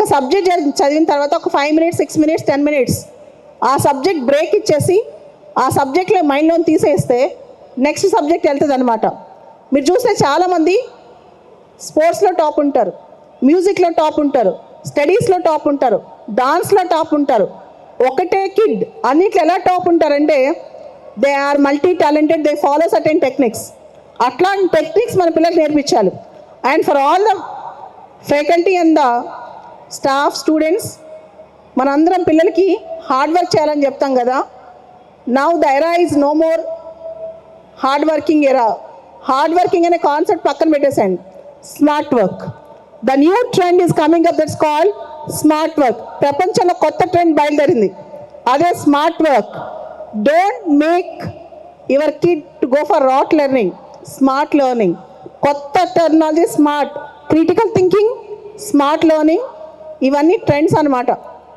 ఒక సబ్జెక్ట్ చదివిన తర్వాత ఒక 5 minutes 6 minutes 10 minutes ఆ సబ్జెక్ట్ బ్రేక్ ఇచ్చేసి ఆ సబ్జెక్ట్లో మైండ్లో తీసేస్తే నెక్స్ట్ సబ్జెక్ట్ వెళ్తుంది అనమాట. మీరు చూస్తే చాలామంది స్పోర్ట్స్లో టాప్ ఉంటారు, మ్యూజిక్లో టాప్ ఉంటారు, స్టడీస్లో టాప్ ఉంటారు, డాన్స్లో టాప్ ఉంటారు. ఒకటే కిడ్ అన్నిట్లో ఎలా టాప్ ఉంటారంటే they are multi talented, they follow certain techniques. అట్లాంటి టెక్నిక్స్ మన పిల్లలకు నేర్పించాలి. And for all the faculty and the staff students, మనందరం పిల్లలకి హార్డ్ వర్క్ చేయాలని చెప్తాం కదా. Now the era is no more hard working era. Hard working అనే కాన్సెప్ట్ పక్కన పెట్టేసండి. Smart work, the new trend is coming up, that's called smart work. ప్రపంచంలో కొత్త ట్రెండ్ బయలుదేరింది, అదే smart work. Don't make your kid to go for rote learning, smart learning. కొత్త technology smart, critical thinking, smart learning, ఇవన్నీ trends అన్నమాట.